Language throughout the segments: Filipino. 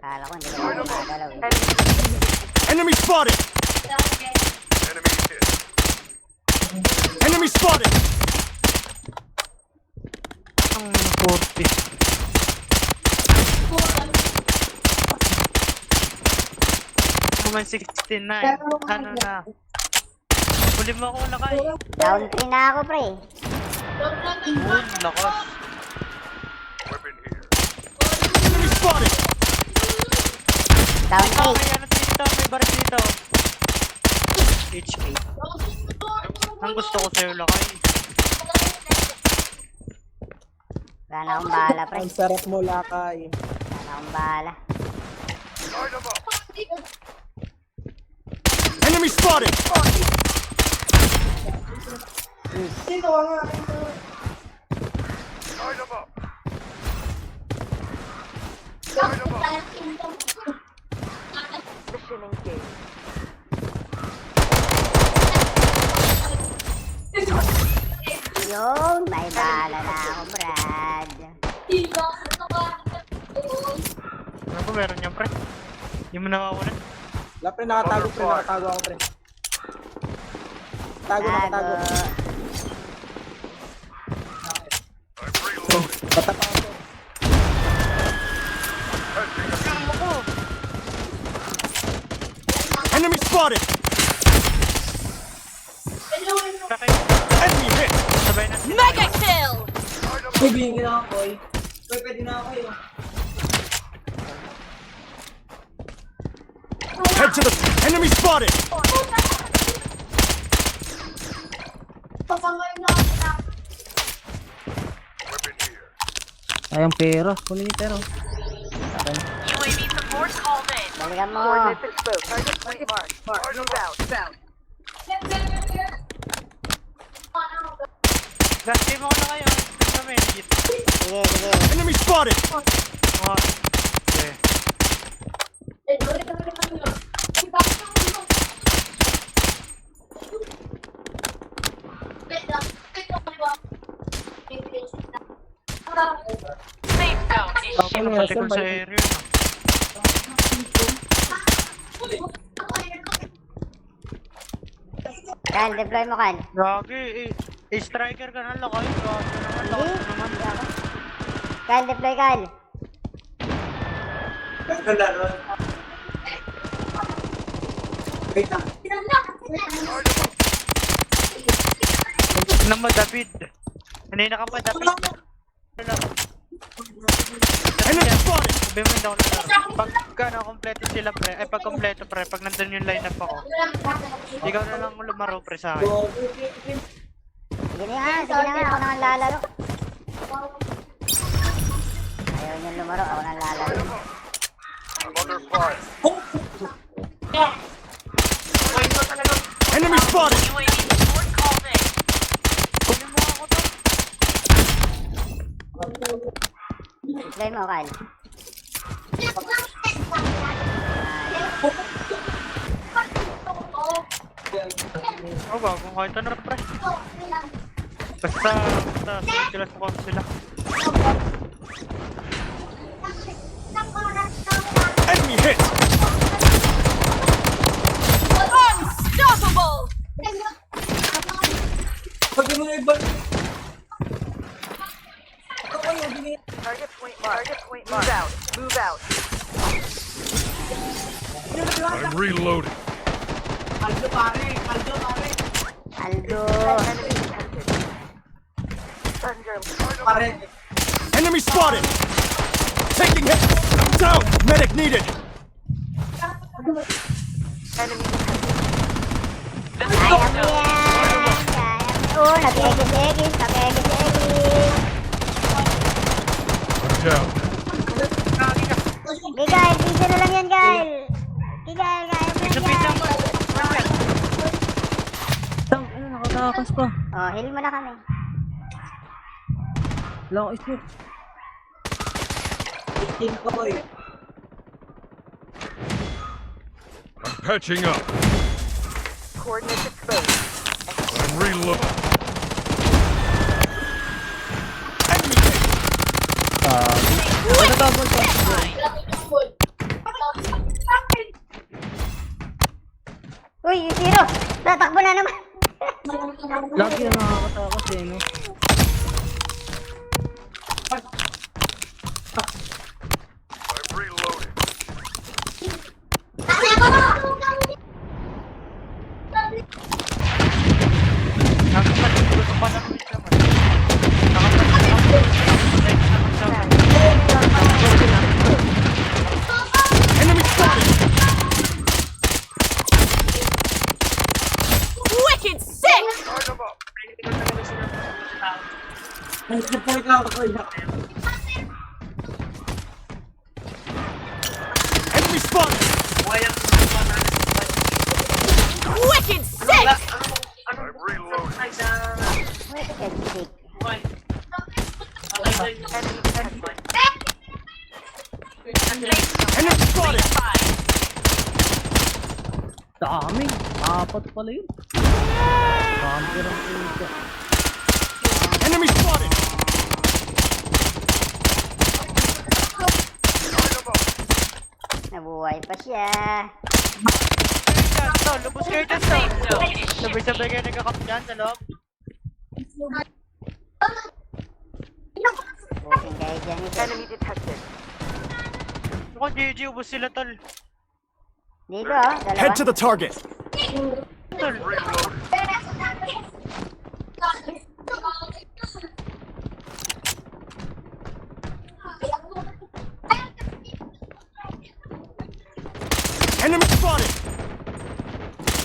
Kala ko hindi ko na gumagalaw eh. Enemy spotted! Enemy hit. Enemy spotted! Ang 40. Naman 69. Ano na? Huli mo ako lakay. Down 3 na ako, pre. Lakas. Weapon here. Enemy spotted! Down Ah, 8. may ano dito. May bar dito. HK. Ang gusto ko sa'yo lakay. Wala na akong bala, pre. Ang sarap mo, lakay. Wala na akong bala. Light 'em up. Enemy spotted! Light 'em up. Light 'em up. Yun, may bala na ako, Brad. Ano ba meron niyan, pre? Hindi mo nawawalan. Wala, pre, nakatago, pre. Nakatago ako, pre. Tago, nakatago. I'm reloading. Patapa ako. Enemy spotted! Lakay. Enemy hit! Sabay na. Mega kill! Light 'em up. Uy, bigyan na ako, boy. Uy, pwede na ako, yun. Head to the... Enemy spotted! Weapon here. Ayang pera. Kunin yung pera. UAV support called in. Balikan mo. Gasti mo ko na kayo. Kami. Sige, sige. Enemy spotted! Okay. Safe zone is Okay, mapati ko sa area. Kyle, deploy mo, Kyle. Gagi, striker ka na lakay. Gagi naman, lakas naman. Kyle, deploy, Kyle. Nang madapid. Kanina ka pa dapid. Enemy spotted! Sabi mo hindi ako nalaro. Pagka na-kompleto sila pre, ay pag kompleto pre, pag nandun yung lineup ako, ikaw na lang lumaro pre sa akin. Sige na nga, ako naman lalaro. Ayaw niyo lumaro, ako nang lalaro. I'm under fire. Enemy spotted! UAV support called in. Kunin mo ako to. Deploy mo, Kyle. Oh, bagong kahit ano pre. Basta sila sa sila. Enemy hit! Unstoppable! Pag mo yung ibang... Target point marked. Move out. Move out. I'm reloading. Kaldo, pare. Kaldo, pare. Aldo. Enemy detected. Thunder. Pare. Enemy spotted! Taking hit! Down! Medic needed! Enemy detected. Kaya mo yan! Kaya mo. Oh, nag-egis-egis. Nag-egis-egis. Watch out. Di, Kyle. Pisa na lang yan, Kyle. Di, Kyle. Kaya mo yan, Pizza mo. Kyle. Tang, ano, nakatakas pa. Oh, heal mo na kami. Long isip. 18 ko, boy. I'm patching up. Coordinates exposed. I'm reloading. Enemy hit! Ano double pa? Lagi na nakakatakas eh, no? I'm reloading. Nakapatid ko pa lang ulit naman. Nakapatid Enemy spotted! Wicked sick! Line them up. Nag-point lang ako eh. Enemy spotted! Wicked sick! I'm reloading. Wicked sick. Enemy spotted! Dami. Apat pala yun. Camper ang puto. Enemy spotted! Nabuhay pa siya. dyan, tol. Lubos kayo dyan, tol. Sabay-sabay kayo nagkakap dyan sa loob. Buking kayo dyan ito. Enemy detected. Mukhang GG, ubos sila, tol. Dito oh, dalawa. Head to the target! Tol. Enemy spotted!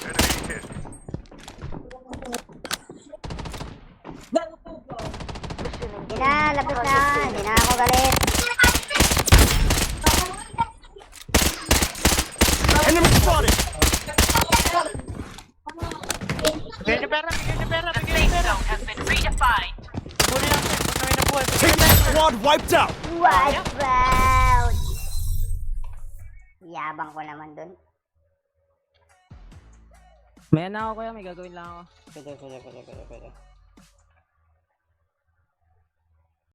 Enemy hit. Hindi na, labas na. Hindi na ako galit. Enemy spotted! Bigay niyo pera, bigay niyo pera, The bigay niyo safe pera. zone has been redefined. Huli natin, pag kami nabuhay. Take that squad wiped out! Wipe out! Yabang ko naman dun. May ano ako kuya, may gagawin lang ako. Sige.